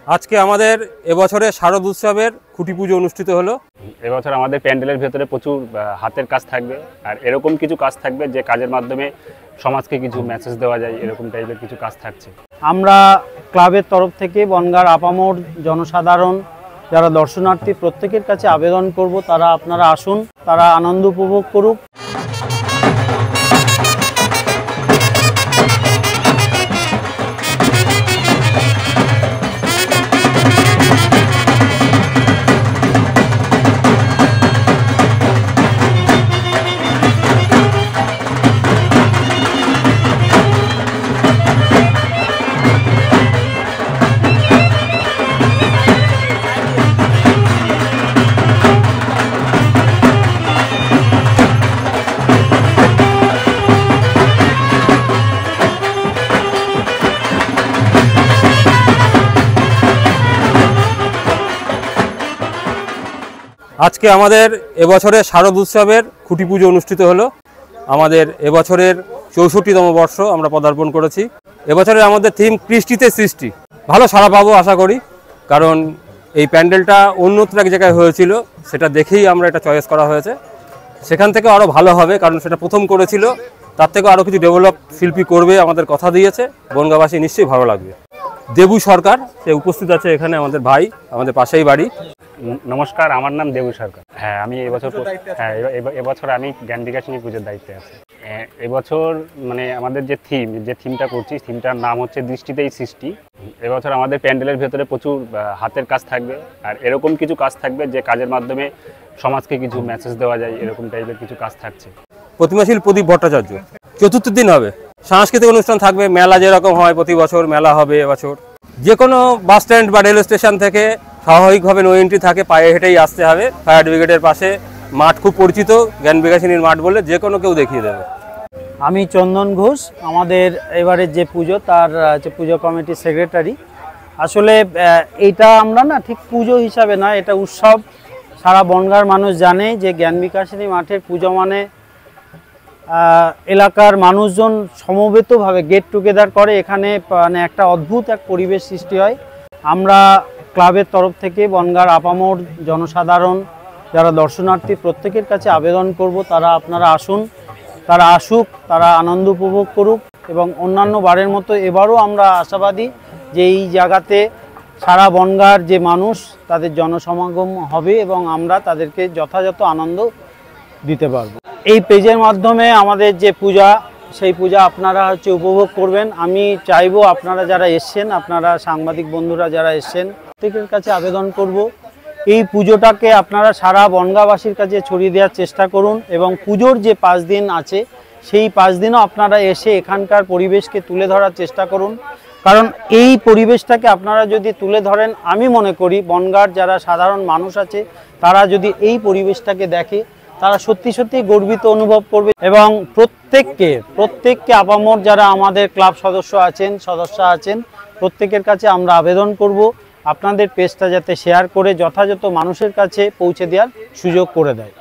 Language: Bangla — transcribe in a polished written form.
আজকে আমাদের এবছরে শারদ উৎসবের খুঁটি পুজো অনুষ্ঠিত হলো। এবছর আমাদের প্যান্ডেলের ভেতরে প্রচুর হাতের কাজ থাকবে, আর এরকম কিছু কাজ থাকবে যে কাজের মাধ্যমে সমাজকে কিছু মেসেজ দেওয়া যায়, এরকম টাইপের কিছু কাজ থাকছে। আমরা ক্লাবের তরফ থেকে বনগাঁর আপামর জনসাধারণ যারা দর্শনার্থী প্রত্যেকের কাছে আবেদন করব, তারা আপনারা আসুন, তারা আনন্দ উপভোগ করুক। আজকে আমাদের এবছরে শারদ উৎসবের খুঁটি পুজো অনুষ্ঠিত হলো। আমাদের এবছরের 64তম বর্ষ আমরা পদার্পণ করেছি। এবছরে আমাদের থিম কৃষ্টিতে সৃষ্টি। ভালো সাড়া পাবো আশা করি, কারণ এই প্যান্ডেলটা অন্যত্র এক জায়গায় হয়েছিল, সেটা দেখেই আমরা এটা চয়েস করা হয়েছে। সেখান থেকে আরও ভালো হবে, কারণ সেটা প্রথম করেছিল, তার থেকে আরও কিছু ডেভেলপ শিল্পী করবে আমাদের কথা দিয়েছে। বনগাঁবাসী নিশ্চয়ই ভালো লাগবে। দেবু সরকার সে উপস্থিত আছে এখানে, আমাদের ভাই, আমাদের পাশেই বাড়ি। নমস্কার, আমার নাম দেবু সরকার। হ্যাঁ, আমি এবছর আমি জ্ঞান বিকাশনী পুজোর দায়িত্বে আছি। এবছর মানে আমাদের যে থিমটা করছি, থিমটার নাম হচ্ছে দৃষ্টিতেই সৃষ্টি। এবছর আমাদের প্যান্ডেলের ভেতরে প্রচুর হাতের কাজ থাকবে, আর এরকম কিছু কাজ থাকবে যে কাজের মাধ্যমে সমাজকে কিছু মেসেজ দেওয়া যায়, এরকম টাইপের কিছু কাজ থাকছে। প্রতিমাশীল প্রদীপ ভট্টাচার্য। চতুর্থ দিন হবে সাংস্কৃতিক অনুষ্ঠান থাকবে, মেলা যেরকম হয় প্রতি বছর মেলা হবে এবছর। যে কোনো বাস স্ট্যান্ড বা রেল স্টেশন থেকে স্বাভাবিকভাবে নো এন্ট্রি থাকে, পায়ে হেঁটেই আসতে হবে। ফায়ার ব্রিগেডের পাশে মাঠ খুব পরিচিত, জ্ঞান বিকাশিনীর মাঠ বললে যে কোনো কেউ দেখিয়ে দেবে। আমি চন্দন ঘোষ, আমাদের এবারের যে পুজো তার যে পুজো কমিটির সেক্রেটারি। আসলে এটা আমরা না ঠিক পুজো হিসাবে নয়, এটা উৎসব। সারা বনগাঁর মানুষ জানে যে জ্ঞান বিকাশিনী মাঠের পুজো মানে এলাকার মানুষজন সমবেতভাবে গেট টুগেদার করে, এখানে মানে একটা অদ্ভুত এক পরিবেশ সৃষ্টি হয়। আমরা ক্লাবের তরফ থেকে বনগাঁর আপামর জনসাধারণ যারা দর্শনার্থী প্রত্যেকের কাছে আবেদন করব, তারা আপনারা আসুন, তারা আসুক, তারা আনন্দ উপভোগ করুক। এবং অন্যান্য বারের মতো এবারও আমরা আশাবাদী যে এই জায়গাতে সারা বনগাঁর যে মানুষ তাদের জনসমাগম হবে এবং আমরা তাদেরকে যথাযথ আনন্দ দিতে পারবো। এই পেজের মাধ্যমে আমাদের যে পূজা, সেই পূজা আপনারা উপভোগ করবেন। আমি চাইবো আপনারা যারা এসছেন, আপনারা সাংবাদিক বন্ধুরা যারা এসছেন, প্রত্যেকের কাছে আবেদন করব এই পুজোটাকে আপনারা সারা বনগাঁবাসীর কাছে ছড়িয়ে দেওয়ার চেষ্টা করুন। এবং পুজোর যে 5 দিন আছে, সেই 5 দিনও আপনারা এসে এখানকার পরিবেশকে তুলে ধরার চেষ্টা করুন। কারণ এই পরিবেশটাকে আপনারা যদি তুলে ধরেন, আমি মনে করি বনগাঁর যারা সাধারণ মানুষ আছে তারা যদি এই পরিবেশটাকে দেখে, তারা সত্যি সত্যি গর্বিত অনুভব করবে। এবং প্রত্যেককে আপামর যারা আমাদের ক্লাব সদস্য আছেন প্রত্যেকের কাছে আমরা আবেদন করব আপনাদের পেজটা যাতে শেয়ার করে যথাযথ মানুষের কাছে পৌঁছে দেওয়ার সুযোগ করে দেয়।